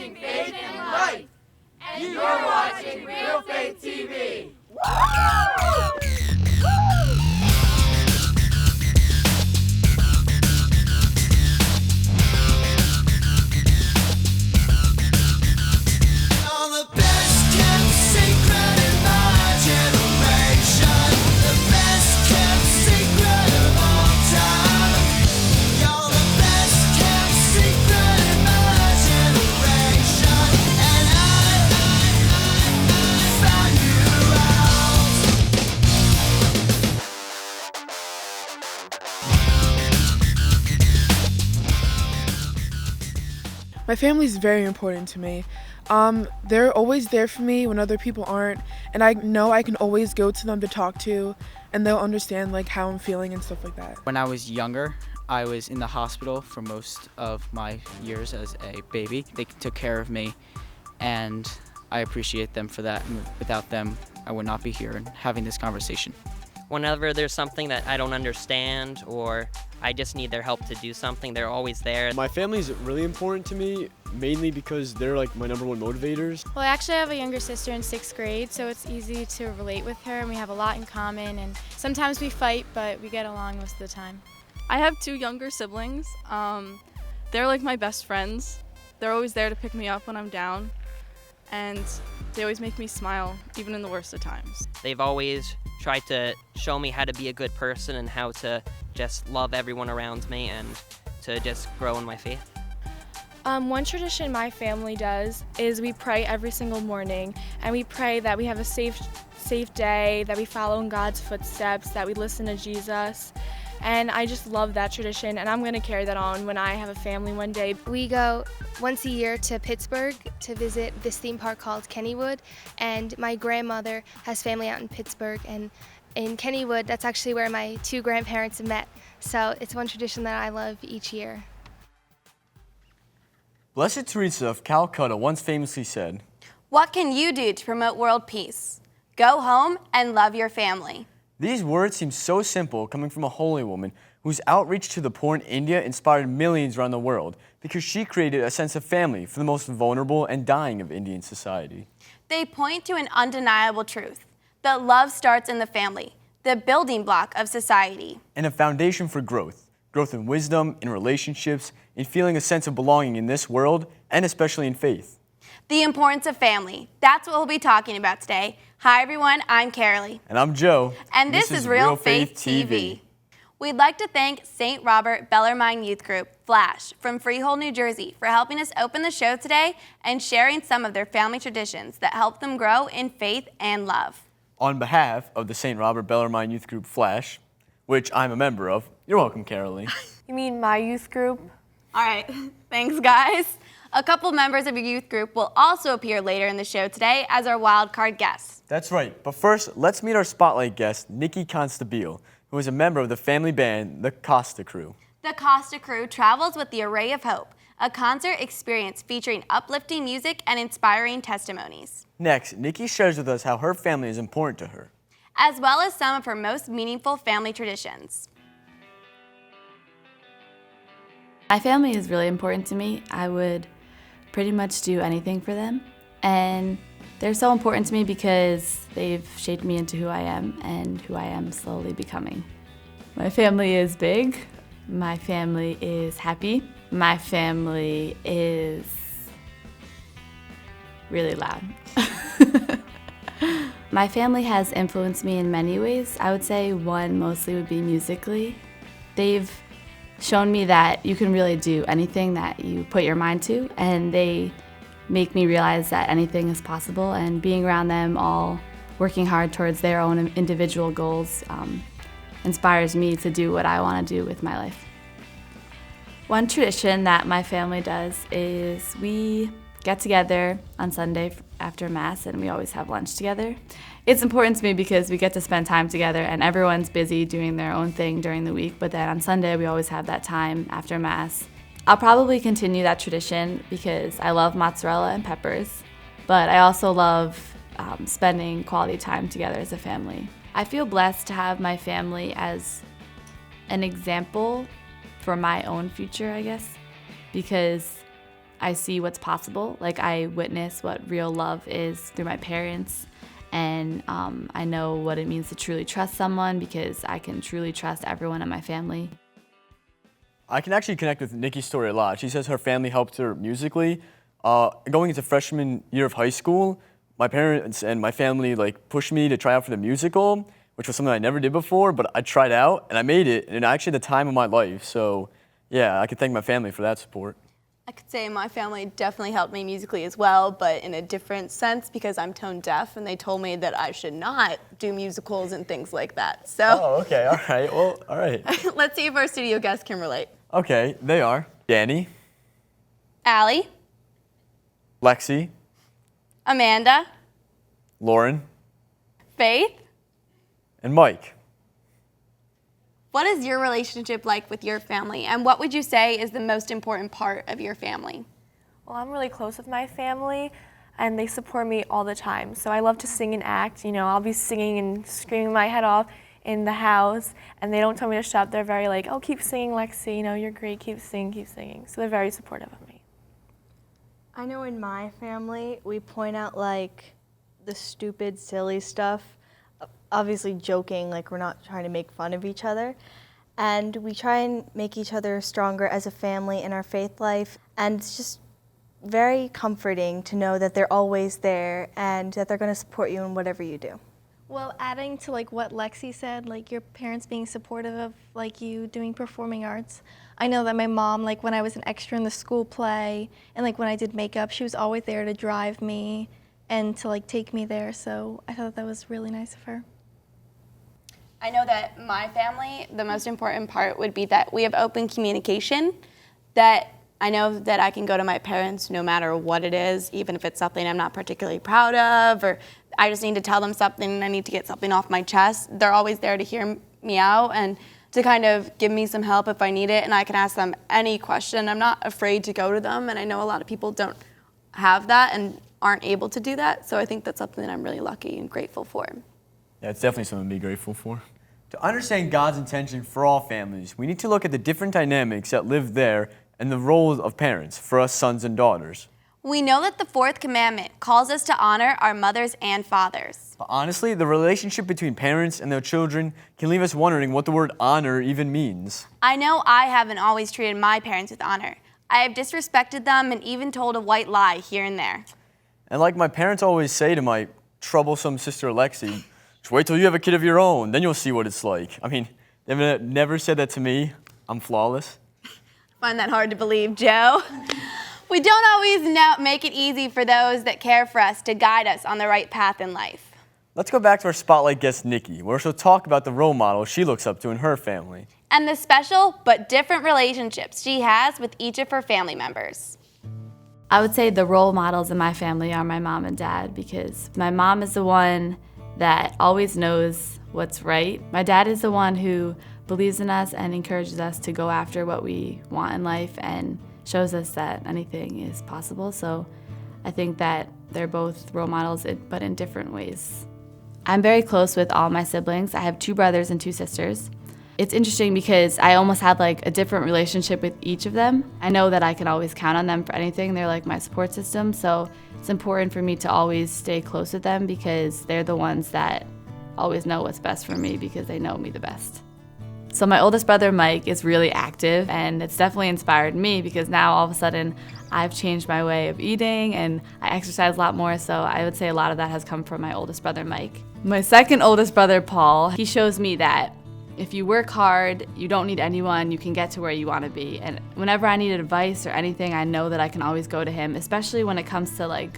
watching Faith in Life, and you're watching Real Faith TV. My family is very important to me. They're always there for me when other people aren't, and I know I can always go to them to talk to, and they'll understand like how I'm feeling and stuff like that. When I was younger, I was in the hospital for most of my years as a baby. They took care of me, and I appreciate them for that. And without them, I would not be here and having this conversation. Whenever there's something that I don't understand or I just need their help to do something, they're always there. My family is really important to me, mainly because they're like my #1 motivators. Well, I actually have a younger sister in 6th grade, so it's easy to relate with her, and we have a lot in common, and sometimes we fight, but we get along most of the time. I have 2 younger siblings. They're like my best friends. They're always there to pick me up when I'm down, and they always make me smile, even in the worst of times. They've always tried to show me how to be a good person and how to just love everyone around me and to just grow in my faith. One tradition my family does is we pray every single morning, and we pray that we have a safe day, that we follow in God's footsteps, that we listen to Jesus. And I just love that tradition, and I'm going to carry that on when I have a family one day. We go once a year to Pittsburgh to visit this theme park called Kennywood, and my grandmother has family out in Pittsburgh, and in Kennywood, that's actually where my 2 grandparents met. So it's one tradition that I love each year. Blessed Teresa of Calcutta once famously said, "What can you do to promote world peace? Go home and love your family." These words seem so simple coming from a holy woman whose outreach to the poor in India inspired millions around the world because she created a sense of family for the most vulnerable and dying of Indian society. They point to an undeniable truth, that love starts in the family, the building block of society. And a foundation for growth in wisdom, in relationships, in feeling a sense of belonging in this world, and especially in faith. The importance of family. That's what we'll be talking about today. Hi everyone, I'm Carolee. And I'm Joe. And this is Real Faith TV. We'd like to thank St. Robert Bellarmine Youth Group, Flash, from Freehold, New Jersey, for helping us open the show today and sharing some of their family traditions that help them grow in faith and love. On behalf of the St. Robert Bellarmine Youth Group, Flash, which I'm a member of, you're welcome, Carolee. You mean my youth group? All right, thanks guys. A couple members of your youth group will also appear later in the show today as our wild card guests. That's right, but first, let's meet our spotlight guest, Nikki Constabile, who is a member of the family band, the Costa Crew. The Costa Crew travels with the Array of Hope, a concert experience featuring uplifting music and inspiring testimonies. Next, Nikki shares with us how her family is important to her, as well as some of her most meaningful family traditions. My family is really important to me. I would pretty much do anything for them, and they're so important to me because they've shaped me into who I am and who I am slowly becoming. My family is big. My family is happy. My family is really loud. My family has influenced me in many ways. I would say one mostly would be musically. They've shown me that you can really do anything that you put your mind to, and they make me realize that anything is possible, and being around them all working hard towards their own individual goals inspires me to do what I want to do with my life. One tradition that my family does is we get together on Sunday after Mass, and we always have lunch together. It's important to me because we get to spend time together, and everyone's busy doing their own thing during the week, but then on Sunday we always have that time after Mass. I'll probably continue that tradition because I love mozzarella and peppers, but I also love spending quality time together as a family. I feel blessed to have my family as an example for my own future, I guess, because I see what's possible. Like, I witness what real love is through my parents, and I know what it means to truly trust someone because I can truly trust everyone in my family. I can actually connect with Nikki's story a lot. She says her family helped her musically. Going into freshman year of high school, my parents and my family pushed me to try out for the musical, which was something I never did before, but I tried out and I made it, and actually the time of my life. So yeah, I can thank my family for that support. I could say my family definitely helped me musically as well, but in a different sense because I'm tone deaf, and they told me that I should not do musicals and things like that. So. Oh, okay, all right, well, all right. Let's see if our studio guests can relate. Okay, they are Danny, Allie, Lexi, Amanda, Lauren, Faith. and Mike. What is your relationship like with your family, and what would you say is the most important part of your family? Well, I'm really close with my family, and they support me all the time. So I love to sing and act. You know, I'll be singing and screaming my head off in the house, and they don't tell me to stop. They're very like, oh, keep singing, Lexi. You know, you're great. Keep singing, keep singing. So they're very supportive of me. I know in my family, we point out the stupid, silly stuff. Obviously joking, we're not trying to make fun of each other. And we try and make each other stronger as a family in our faith life. And it's just very comforting to know that they're always there and that they're going to support you in whatever you do. Well, adding to what Lexi said, your parents being supportive of you doing performing arts. I know that my mom, when I was an extra in the school play and when I did makeup, she was always there to drive me and to take me there. So I thought that was really nice of her. I know that my family, the most important part would be that we have open communication, that I know that I can go to my parents no matter what it is, even if it's something I'm not particularly proud of, or I just need to tell them something and I need to get something off my chest. They're always there to hear me out and to kind of give me some help if I need it, and I can ask them any question. I'm not afraid to go to them, and I know a lot of people don't have that and aren't able to do that, so I think that's something that I'm really lucky and grateful for. Yeah, it's definitely something to be grateful for. To understand God's intention for all families, we need to look at the different dynamics that live there and the roles of parents for us sons and daughters. We know that the fourth commandment calls us to honor our mothers and fathers. But honestly, the relationship between parents and their children can leave us wondering what the word honor even means. I know I haven't always treated my parents with honor. I have disrespected them and even told a white lie here and there. And like my parents always say to my troublesome sister Lexi, just wait till you have a kid of your own, then you'll see what it's like. I mean, they've never said that to me. I'm flawless. I find that hard to believe, Joe. We don't always make it easy for those that care for us to guide us on the right path in life. Let's go back to our spotlight guest, Nikki, where she'll talk about the role model she looks up to in her family. And the special but different relationships she has with each of her family members. I would say the role models in my family are my mom and dad, because my mom is the one that always knows what's right. My dad is the one who believes in us and encourages us to go after what we want in life and shows us that anything is possible. So I think that they're both role models, but in different ways. I'm very close with all my siblings. I have 2 brothers and 2 sisters. It's interesting because I almost had a different relationship with each of them. I know that I can always count on them for anything. They're my support system. So it's important for me to always stay close with them because they're the ones that always know what's best for me because they know me the best. So my oldest brother, Mike, is really active, and it's definitely inspired me because now all of a sudden I've changed my way of eating and I exercise a lot more. So I would say a lot of that has come from my oldest brother, Mike. My second oldest brother, Paul, he shows me that if you work hard, you don't need anyone, you can get to where you want to be. And whenever I need advice or anything, I know that I can always go to him, especially when it comes to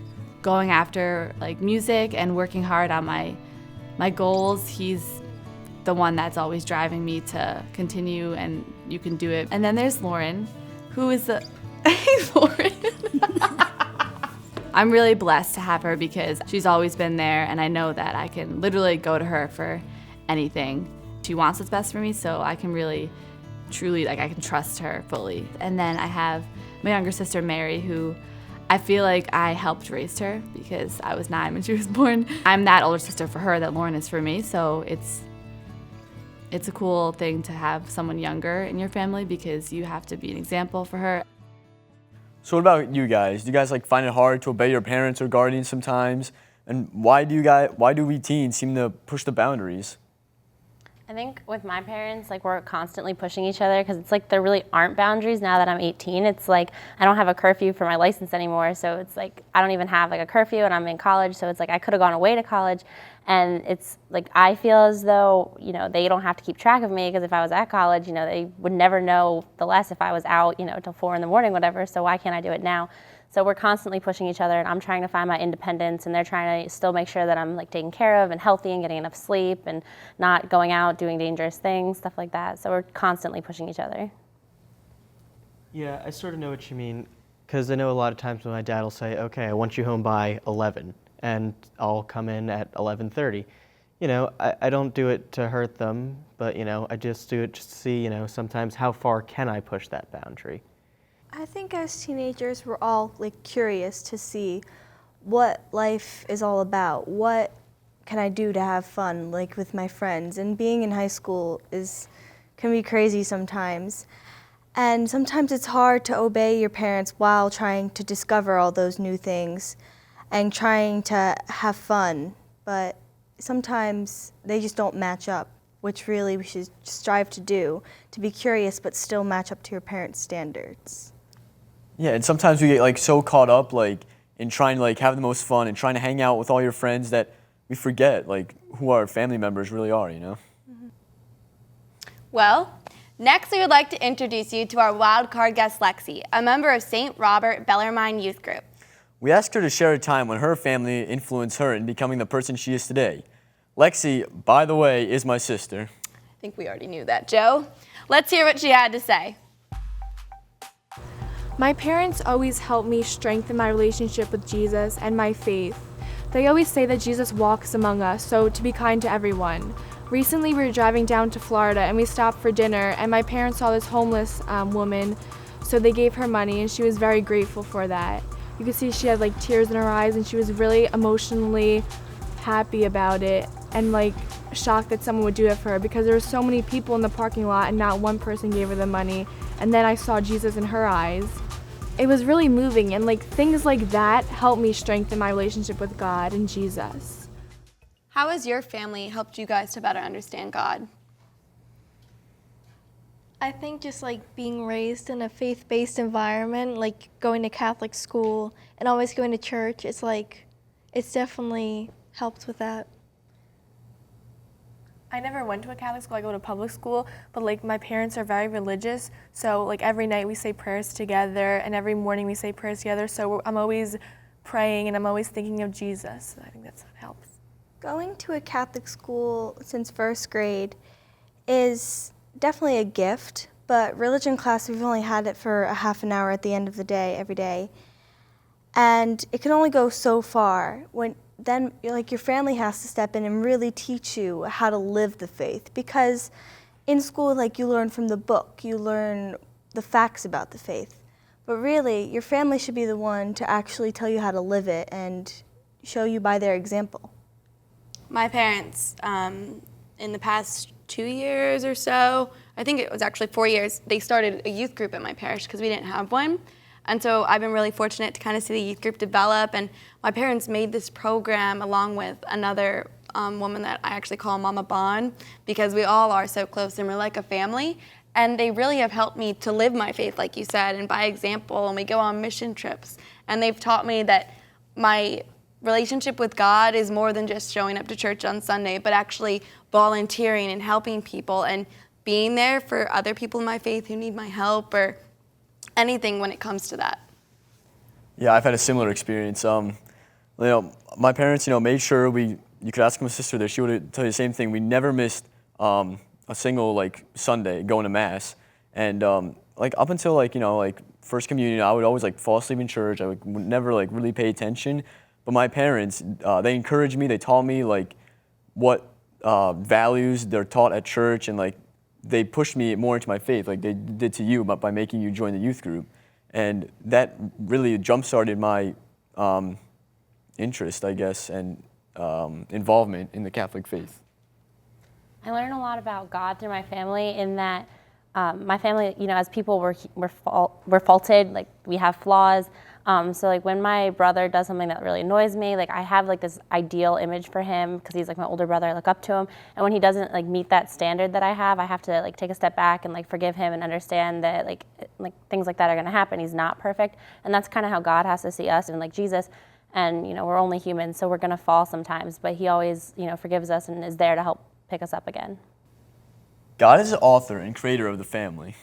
going after music and working hard on my goals. He's the one that's always driving me to continue, and you can do it. And then there's Lauren, who is Lauren. I'm really blessed to have her because she's always been there, and I know that I can literally go to her for anything. She wants what's best for me, so I can really, truly, I can trust her fully. And then I have my younger sister, Mary, who I feel like I helped raise her because I was 9 when she was born. I'm that older sister for her that Lauren is for me, so it's a cool thing to have someone younger in your family because you have to be an example for her. So what about you guys? Do you guys like find it hard to obey your parents or guardians sometimes? And why do we teens seem to push the boundaries? I think with my parents, like we're constantly pushing each other because it's like there really aren't boundaries now that I'm 18. It's like I don't have a curfew for my license anymore, so it's like I don't even have like a curfew and I'm in college, so it's like I could have gone away to college, and it's like I feel as though, you know, they don't have to keep track of me because if I was at college, you know, they would never know the less if I was out, you know, till 4 in the morning, whatever, so why can't I do it now? So we're constantly pushing each other, and I'm trying to find my independence, and they're trying to still make sure that I'm like taken care of and healthy and getting enough sleep and not going out doing dangerous things, stuff like that. So we're constantly pushing each other. Yeah, I sort of know what you mean, because I know a lot of times when my dad will say, okay, I want you home by 11, and I'll come in at 11:30. You know, I don't do it to hurt them, but, you know, I just do it just to see, you know, sometimes how far can I push that boundary. I think as teenagers, we're all like curious to see what life is all about. What can I do to have fun, like with my friends? And being in high school can be crazy sometimes. And sometimes it's hard to obey your parents while trying to discover all those new things and trying to have fun. But sometimes they just don't match up, which really we should strive to do, to be curious but still match up to your parents' standards. Yeah, and sometimes we get like so caught up like in trying to like have the most fun and trying to hang out with all your friends that we forget like who our family members really are, you know? Well, next we would like to introduce you to our wild card guest, Lexi, a member of St. Robert Bellarmine Youth Group. We asked her to share a time when her family influenced her in becoming the person she is today. Lexi, by the way, is my sister. I think we already knew that, Joe. Let's hear what she had to say. My parents always helped me strengthen my relationship with Jesus and my faith. They always say that Jesus walks among us, so to be kind to everyone. Recently, we were driving down to Florida and we stopped for dinner, and my parents saw this homeless woman, so they gave her money, and she was very grateful for that. You could see she had like tears in her eyes, and she was really emotionally happy about it and like shocked that someone would do it for her because there were so many people in the parking lot and not one person gave her the money. And then I saw Jesus in her eyes. It was really moving, and like things like that helped me strengthen my relationship with God and Jesus. How has your family helped you guys to better understand God? I think just like being raised in a faith-based environment, like going to Catholic school and always going to church, it's definitely helped with that. I never went to a Catholic school. I go to public school, but like my parents are very religious, so like every night we say prayers together, and every morning we say prayers together. So I'm always praying, and I'm always thinking of Jesus. So I think that's what helps. Going to a Catholic school since first grade is definitely a gift, but religion class, we've only had it for a half an hour at the end of the day, every day. And it can only go so far. Then like your family has to step in and really teach you how to live the faith, because in school like you learn from the book, you learn the facts about the faith, but really your family should be the one to actually tell you how to live it and show you by their example. My parents, in the past 2 years or so, I think it was actually 4 years, they started a youth group at my parish because we didn't have one. And so I've been really fortunate to kind of see the youth group develop, and my parents made this program along with another woman that I actually call Mama Bon, because we all are so close and we're like a family. And they really have helped me to live my faith, like you said, and by example, and we go on mission trips. And they've taught me that my relationship with God is more than just showing up to church on Sunday, but actually volunteering and helping people and being there for other people in my faith who need my help or anything when it comes to that. Yeah, I've had a similar experience. My parents, made sure you could ask my sister there, she would tell you the same thing. We never missed a single Sunday going to mass. And up until first communion, I would always fall asleep in church. I would never really pay attention. But my parents, they encouraged me, they taught me what values they're taught at church, and they pushed me more into my faith, like they did to you, by making you join the youth group. And that really jump-started my interest, I guess, and involvement in the Catholic faith. I learned a lot about God through my family in that My family, you know, as people, we're faulted. Like, we have flaws. So like when my brother does something that really annoys me, like I have like this ideal image for him because he's like my older brother. I look up to him, and when he doesn't like meet that standard that I have to like take a step back and like forgive him and understand that like things like that are going to happen. He's not perfect, and that's kind of how God has to see us and like Jesus. And you know, we're only humans, so we're going to fall sometimes, but he always, you know, forgives us and is there to help pick us up again. God is the author and creator of the family.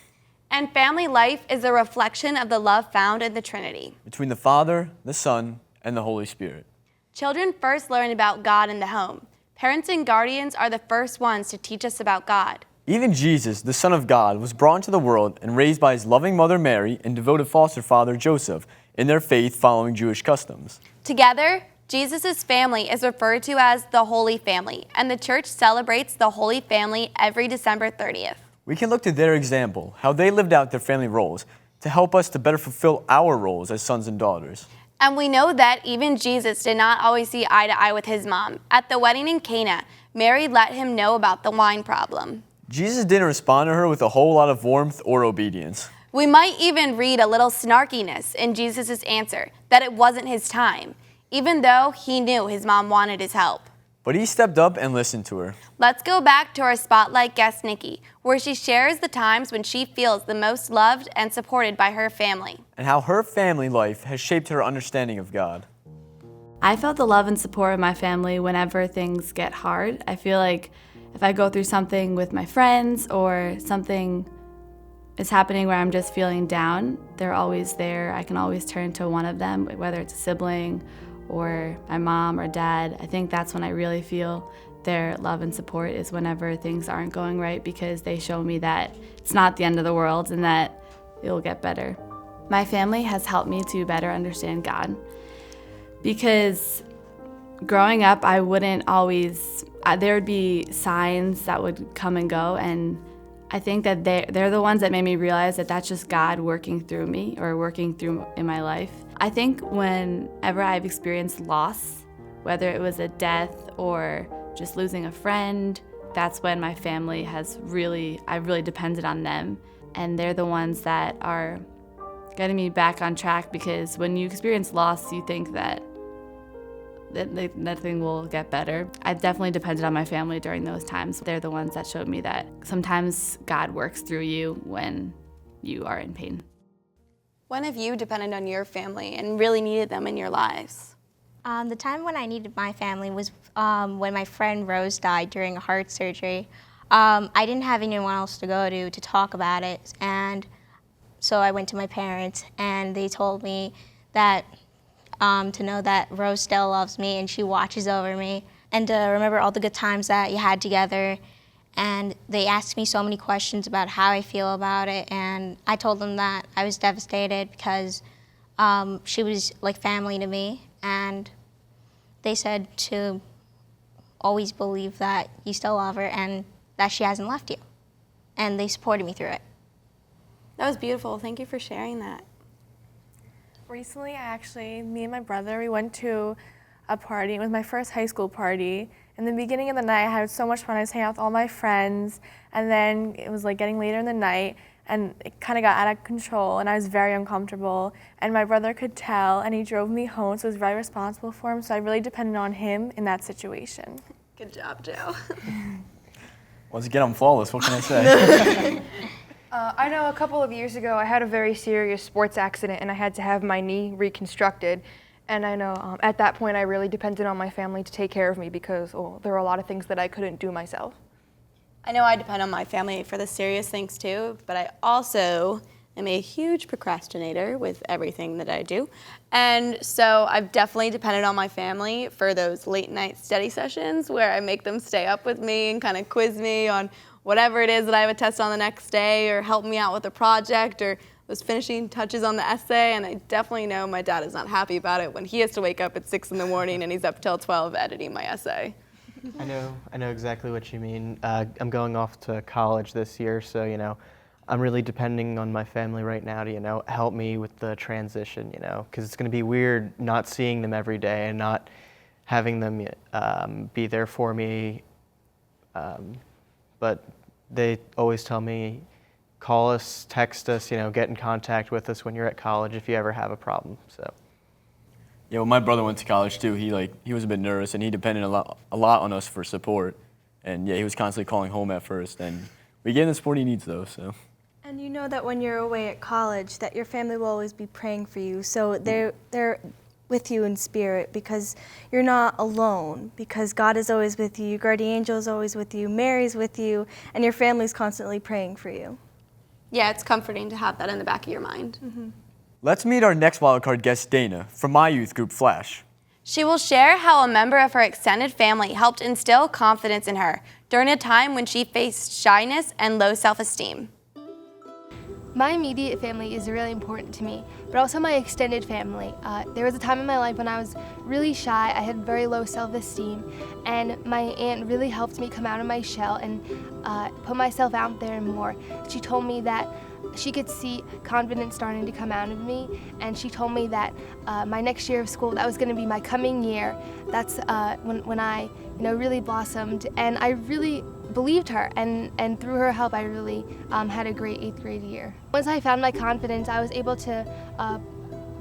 And family life is a reflection of the love found in the Trinity. Between the Father, the Son, and the Holy Spirit. Children first learn about God in the home. Parents and guardians are the first ones to teach us about God. Even Jesus, the Son of God, was brought into the world and raised by his loving mother Mary and devoted foster father Joseph in their faith following Jewish customs. Together, Jesus' family is referred to as the Holy Family, and the church celebrates the Holy Family every December 30th. We can look to their example, how they lived out their family roles, to help us to better fulfill our roles as sons and daughters. And we know that even Jesus did not always see eye to eye with his mom. At the wedding in Cana, Mary let him know about the wine problem. Jesus didn't respond to her with a whole lot of warmth or obedience. We might even read a little snarkiness in Jesus' answer, that it wasn't his time, even though he knew his mom wanted his help. But he stepped up and listened to her. Let's go back to our spotlight guest, Nikki, where she shares the times when she feels the most loved and supported by her family. And how her family life has shaped her understanding of God. I felt the love and support of my family whenever things get hard. I feel like if I go through something with my friends or something is happening where I'm just feeling down, they're always there. I can always turn to one of them, whether it's a sibling or my mom or dad. I think that's when I really feel their love and support, is whenever things aren't going right, because they show me that it's not the end of the world and that it will get better. My family has helped me to better understand God, because growing up I wouldn't always, there would be signs that would come and go, and I think that they're the ones that made me realize that that's just God working through me or working through in my life. I think whenever I've experienced loss, whether it was a death or just losing a friend, that's when my family I've really depended on them. And they're the ones that are getting me back on track, because when you experience loss, you think that nothing will get better. I've definitely depended on my family during those times. They're the ones that showed me that sometimes God works through you when you are in pain. When have you depended on your family and really needed them in your lives? The time when I needed my family was when my friend Rose died during a heart surgery. I didn't have anyone else to go to talk about it, and so I went to my parents, and they told me that to know that Rose still loves me and she watches over me, and to remember all the good times that you had together. And they asked me so many questions about how I feel about it, and I told them that I was devastated because she was like family to me, and they said to always believe that you still love her and that she hasn't left you, and they supported me through it. That was beautiful. Thank you for sharing that. Recently, me and my brother, we went to a party. It was my first high school party. In the beginning of the night, I had so much fun. I was hanging out with all my friends, and then it was like getting later in the night, and it kind of got out of control, and I was very uncomfortable. And my brother could tell, and he drove me home, so I was very responsible for him. So I really depended on him in that situation. Good job, Joe. Once again, I'm flawless. What can I say? I know a couple of years ago I had a very serious sports accident and I had to have my knee reconstructed. And I know at that point I really depended on my family to take care of me, because there were a lot of things that I couldn't do myself. I know I depend on my family for the serious things too, but I also am a huge procrastinator with everything that I do. And so I've definitely depended on my family for those late night study sessions where I make them stay up with me and kind of quiz me on whatever it is that I have a test on the next day, or help me out with a project, or those finishing touches on the essay. And I definitely know my dad is not happy about it when he has to wake up at 6 in the morning and he's up till 12 editing my essay. I know exactly what you mean. I'm going off to college this year, so I'm really depending on my family right now to help me with the transition, because it's going to be weird not seeing them every day and not having them be there for me. But they always tell me, call us, text us, get in contact with us when you're at college if you ever have a problem. So. Yeah, well, my brother went to college too. He was a bit nervous, and he depended a lot on us for support. And yeah, he was constantly calling home at first, and we gave him the support he needs though. So. And you know that when you're away at college, that your family will always be praying for you. So they're with you in spirit, because you're not alone, because God is always with you, your guardian angel is always with you, Mary's with you, and your family's constantly praying for you. Yeah, it's comforting to have that in the back of your mind. Mm-hmm. Let's meet our next wildcard guest, Dana, from my youth group, Flash. She will share how a member of her extended family helped instill confidence in her during a time when she faced shyness and low self-esteem. My immediate family is really important to me, but also my extended family. There was a time in my life when I was really shy, I had very low self-esteem, and my aunt really helped me come out of my shell and put myself out there more. She told me that she could see confidence starting to come out of me, and she told me that my next year of school, that was going to be my coming year. That's when I really blossomed, and I really believed her, and through her help I really had a great 8th grade year. Once I found my confidence, I was able to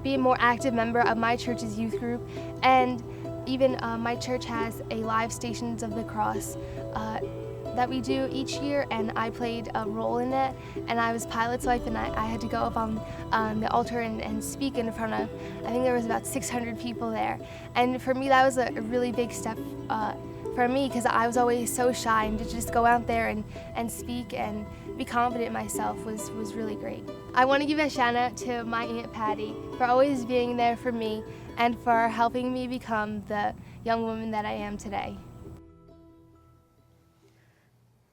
be a more active member of my church's youth group, and even my church has a live Stations of the Cross that we do each year, and I played a role in it, and I was pilot's wife, and I had to go up on the altar and speak in front of, I think there was about 600 people there, and for me that was a really big step for me, because I was always so shy, and to just go out there and speak and be confident in myself was really great. I want to give a shout out to my Aunt Patty for always being there for me and for helping me become the young woman that I am today.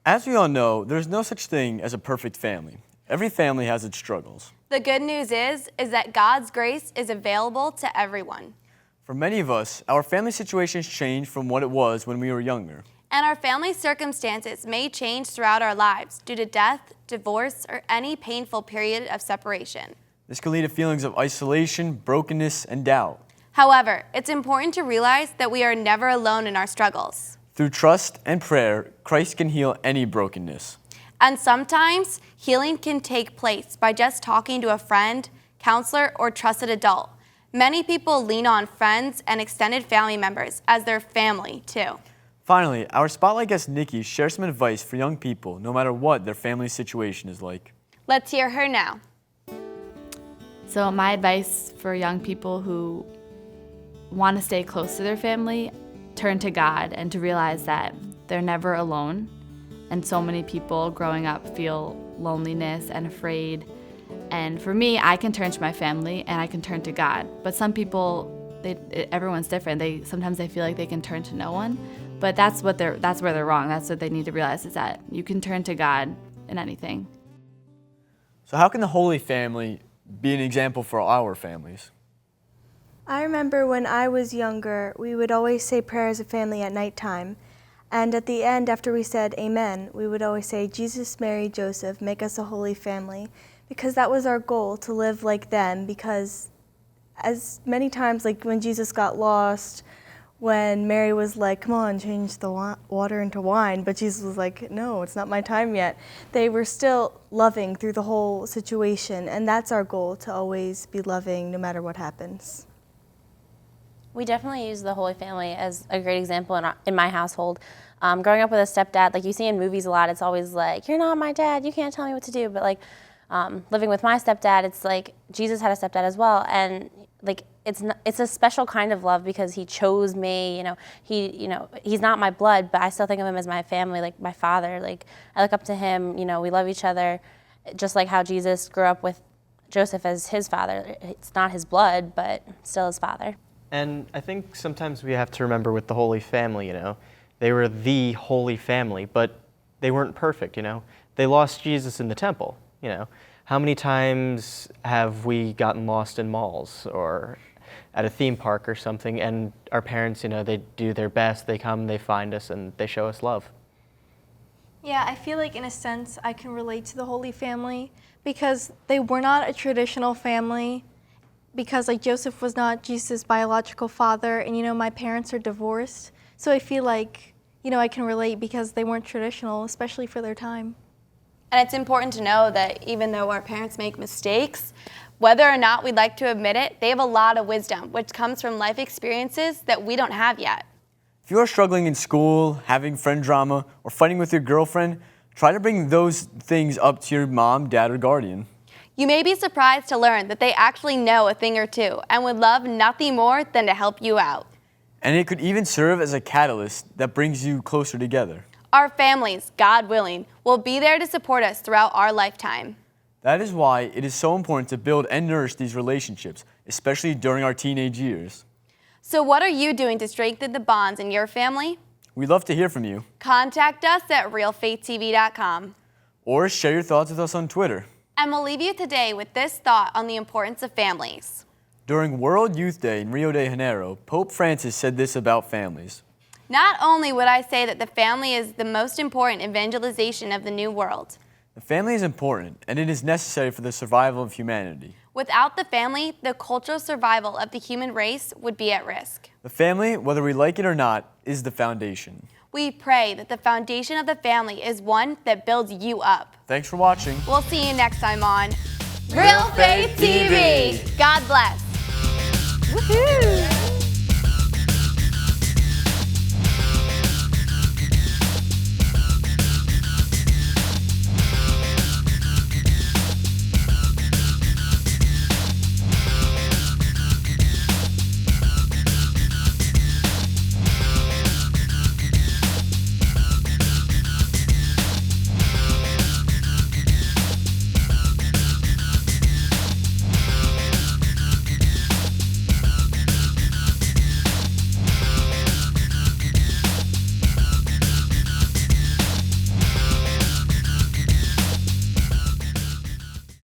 As we all know, there's no such thing as a perfect family. Every family has its struggles. The good news is that God's grace is available to everyone. For many of us, our family situations change from what it was when we were younger. And our family circumstances may change throughout our lives due to death, divorce, or any painful period of separation. This can lead to feelings of isolation, brokenness, and doubt. However, it's important to realize that we are never alone in our struggles. Through trust and prayer, Christ can heal any brokenness. And sometimes, healing can take place by just talking to a friend, counselor, or trusted adult. Many people lean on friends and extended family members as their family, too. Finally, our spotlight guest Nikki shares some advice for young people, no matter what their family situation is like. Let's hear her now. So my advice for young people who want to stay close to their family, turn to God and to realize that they're never alone. And so many people growing up feel loneliness and afraid. And for me, I can turn to my family and I can turn to God. But some people, everyone's different. Sometimes they feel like they can turn to no one. But that's where they're wrong. That's what they need to realize, is that you can turn to God in anything. So how can the Holy Family be an example for our families? I remember when I was younger, we would always say prayer as a family at nighttime. And at the end, after we said amen, we would always say, Jesus, Mary, Joseph, make us a holy family. Because that was our goal, to live like them. Because as many times, like when Jesus got lost, when Mary was like, come on, change the water into wine, but Jesus was like, no, it's not my time yet. They were still loving through the whole situation, and that's our goal, to always be loving no matter what happens. We definitely use the Holy Family as a great example in my household. Growing up with a stepdad, like you see in movies a lot, it's always like, you're not my dad, you can't tell me what to do. But like living with my stepdad, it's like Jesus had a stepdad as well, and like it's a special kind of love because he chose me. He's not my blood, but I still think of him as my family, like my father. Like I look up to him. We love each other, just like how Jesus grew up with Joseph as his father. It's not his blood, but still his father. And I think sometimes we have to remember with the Holy Family, they were the Holy Family, but they weren't perfect, They lost Jesus in the temple, How many times have we gotten lost in malls or at a theme park or something, and our parents, they do their best, they come, they find us, and they show us love. Yeah, I feel like in a sense I can relate to the Holy Family because they were not a traditional family. Because like Joseph was not Jesus' biological father, and my parents are divorced. So I feel like, I can relate because they weren't traditional, especially for their time. And it's important to know that even though our parents make mistakes, whether or not we'd like to admit it, they have a lot of wisdom, which comes from life experiences that we don't have yet. If you are struggling in school, having friend drama, or fighting with your girlfriend, try to bring those things up to your mom, dad, or guardian. You may be surprised to learn that they actually know a thing or two and would love nothing more than to help you out. And it could even serve as a catalyst that brings you closer together. Our families, God willing, will be there to support us throughout our lifetime. That is why it is so important to build and nourish these relationships, especially during our teenage years. So what are you doing to strengthen the bonds in your family? We'd love to hear from you. Contact us at realfaithtv.com. Or share your thoughts with us on Twitter. And we'll leave you today with this thought on the importance of families. During World Youth Day in Rio de Janeiro, Pope Francis said this about families. Not only would I say that the family is the most important evangelization of the new world. The family is important, and it is necessary for the survival of humanity. Without the family, the cultural survival of the human race would be at risk. The family, whether we like it or not, is the foundation. We pray that the foundation of the family is one that builds you up. Thanks for watching. We'll see you next time on Real Faith TV. God bless. Woohoo!